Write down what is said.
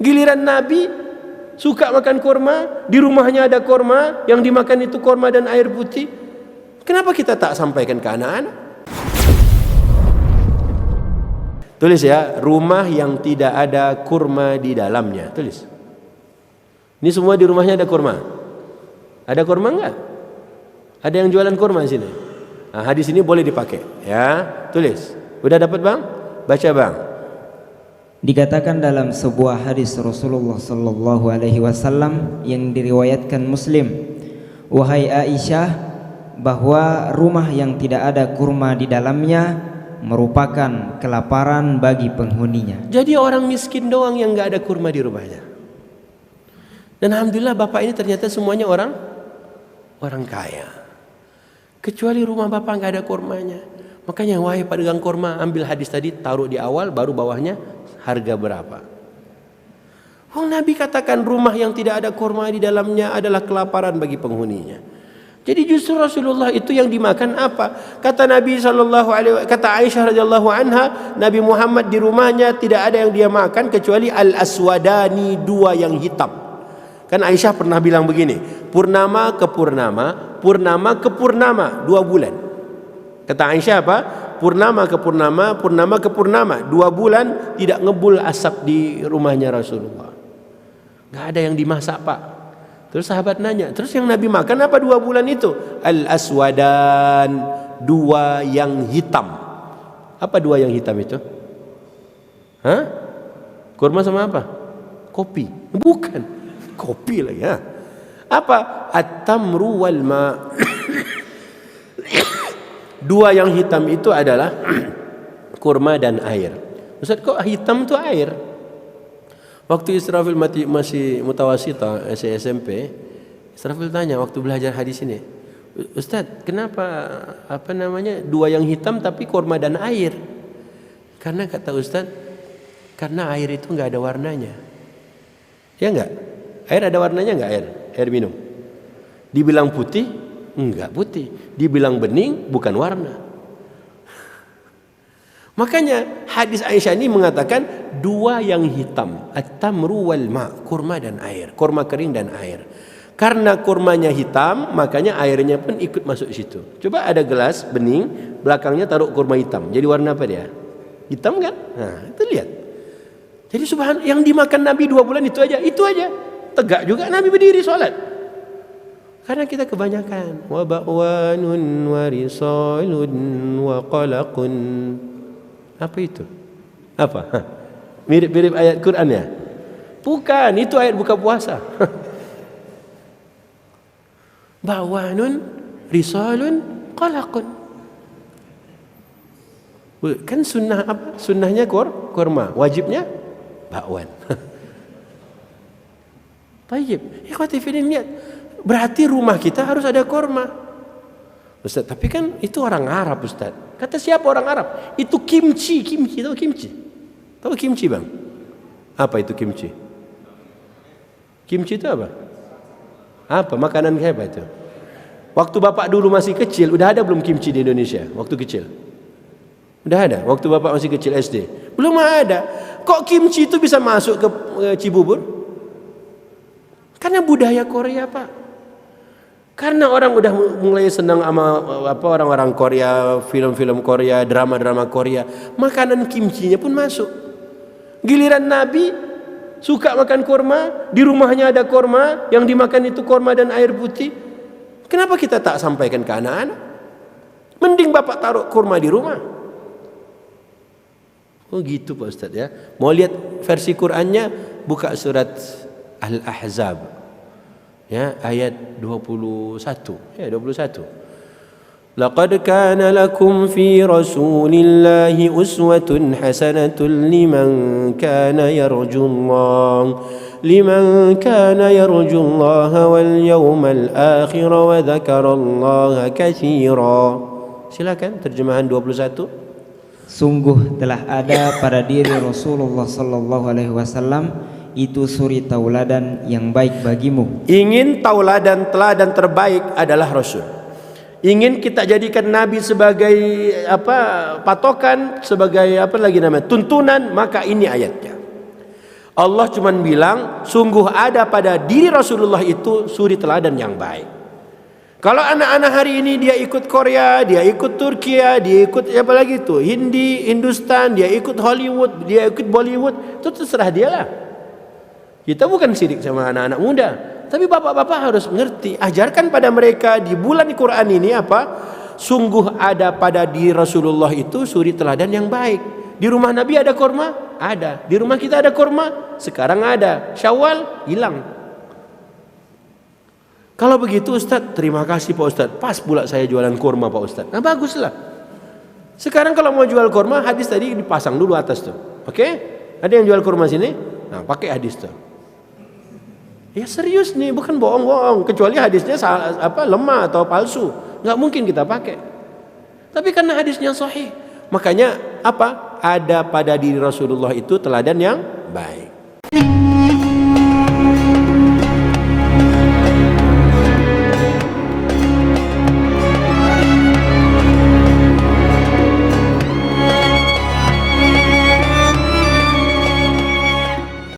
Giliran Nabi suka makan kurma, di rumahnya ada kurma, yang dimakan itu kurma dan air putih. Kenapa kita tak sampaikan ke anak-anak? Tulis ya, rumah yang tidak ada kurma di dalamnya. Tulis. Ini semua di rumahnya ada kurma. Ada kurma enggak? Ada yang jualan kurma di sini. Nah, hadis ini boleh dipakai, ya. Tulis. Udah dapat, Bang? Baca, Bang. Dikatakan dalam sebuah hadis Rasulullah sallallahu alaihi wasallam yang diriwayatkan Muslim, wahai Aisyah, bahwa rumah yang tidak ada kurma di dalamnya merupakan kelaparan bagi penghuninya. Jadi orang miskin doang yang nggak ada kurma di rumahnya. Dan alhamdulillah bapak ini ternyata semuanya orang kaya. Kecuali rumah bapak nggak ada kurmanya. Makanya wahai pedagang kurma, ambil hadis tadi, taruh di awal, baru bawahnya harga berapa. Oh, Nabi katakan rumah yang tidak ada kurma di dalamnya adalah kelaparan bagi penghuninya. Jadi justru Rasulullah itu yang dimakan apa? Kata Nabi kata Aisyah radhiyallahu anha, Nabi Muhammad di rumahnya tidak ada yang dia makan kecuali al-aswadani, dua yang hitam. Kan Aisyah pernah bilang begini, purnama ke purnama, purnama ke purnama, 2 bulan. Kata Aisyah apa? Purnama ke purnama, purnama ke purnama, 2 bulan tidak ngebul asap di rumahnya Rasulullah. Gak ada yang dimasak, Pak. Terus sahabat nanya, terus yang Nabi makan apa 2 bulan itu? Al-aswadan, 2 yang hitam. Apa 2 yang hitam itu? Hah? Kurma sama apa? Kopi. Bukan. Kopi lah ya. Apa? At-tamru wal ma. 2 yang hitam itu adalah kurma dan air. Ustaz, kok hitam itu air? Waktu Israfil masih mutawasita SMP, Israfil tanya waktu belajar hadis ini, Ustaz, kenapa 2 yang hitam tapi kurma dan air? Karena kata Ustaz, karena air itu nggak ada warnanya. Ya nggak? Air ada warnanya nggak, air minum? Dibilang putih, enggak putih. Dibilang bening, bukan warna. Makanya hadis Aisyah ini mengatakan 2 yang hitam, at-tamru wal ma, kurma dan air, kurma kering dan air. Karena kurmanya hitam, makanya airnya pun ikut masuk situ. Coba ada gelas bening, belakangnya taruh kurma hitam. Jadi warna apa dia? Hitam kan? Nah, itu lihat. Jadi subhanallah, yang dimakan Nabi 2 bulan itu aja. Tegak juga Nabi berdiri sholat. Karena kita kebanyakan wa ba'wanun wa risalun wa qalaqun. Apa itu? Apa? Mirip-mirip ayat Quran ya? Bukan, itu ayat buka puasa. Ba'wanun, risalun, qalaqun. Kan sunnah apa? Sunnahnya kurma, wajibnya ba'wan. Tayyib. Ikhwati fillah, lihat. Berarti rumah kita harus ada kurma. Ustaz, tapi kan itu orang Arab, Ustaz. Kata siapa orang Arab? Itu kimchi, tahu kimchi? Tahu kimchi, Bang? Apa itu kimchi? Kimchi itu apa? Apa makanan apa itu? Waktu Bapak dulu masih kecil, udah ada belum kimchi di Indonesia? Waktu kecil? Udah ada? Waktu Bapak masih kecil SD? Belum ada. Kok kimchi itu bisa masuk ke Cibubur? Karena budaya Korea, Pak. Karena orang udah mulai senang sama orang-orang Korea, film-film Korea, drama-drama Korea, makanan kimchinya pun masuk. Giliran Nabi suka makan kurma, di rumahnya ada kurma, yang dimakan itu kurma dan air putih. Kenapa kita tak sampaikan ke anak-anak? Mending Bapak taruh kurma di rumah. Oh gitu Pak Ustadz ya. Mau lihat versi Qur'annya, buka surat Al-Ahzab. Ya, ayat 21. Ya, 21. Laqad kana lakum fi Rasulillahi uswatun hasanatun liman kana yarjullaha wal yawmal akhir wa dzakarallaha katsira. Silakan terjemahan 21. Sungguh telah ada pada diri Rasulullah sallallahu alaihi wasallam itu suri tauladan yang baik bagimu. Ingin teladan terbaik adalah Rasul. Ingin kita jadikan Nabi sebagai patokan, sebagai tuntunan, maka ini ayatnya. Allah cuman bilang sungguh ada pada diri Rasulullah itu suri teladan yang baik. Kalau anak-anak hari ini dia ikut Korea, dia ikut Turki, dia ikut apa lagi itu, Hindustan, dia ikut Hollywood, dia ikut Bollywood, itu terserah dia lah. Kita bukan sirik sama anak-anak muda, tapi bapak-bapak harus mengerti, ajarkan pada mereka di bulan Quran ini apa? Sungguh ada pada diri Rasulullah itu suri teladan yang baik. Di rumah Nabi ada kurma? Ada. Di rumah kita ada kurma? Sekarang ada. Syawal hilang. Kalau begitu Ustaz, terima kasih Pak Ustaz. Pas pula saya jualan kurma Pak Ustaz. Nah baguslah. Sekarang kalau mau jual kurma, hadis tadi dipasang dulu atas tuh. Oke? Ada yang jual kurma sini? Nah pakai hadis tuh. Ya serius nih, bukan bohong-bohong. Kecuali hadisnya lemah atau palsu, nggak mungkin kita pakai. Tapi karena hadisnya sahih, makanya apa? Ada pada diri Rasulullah itu teladan yang baik.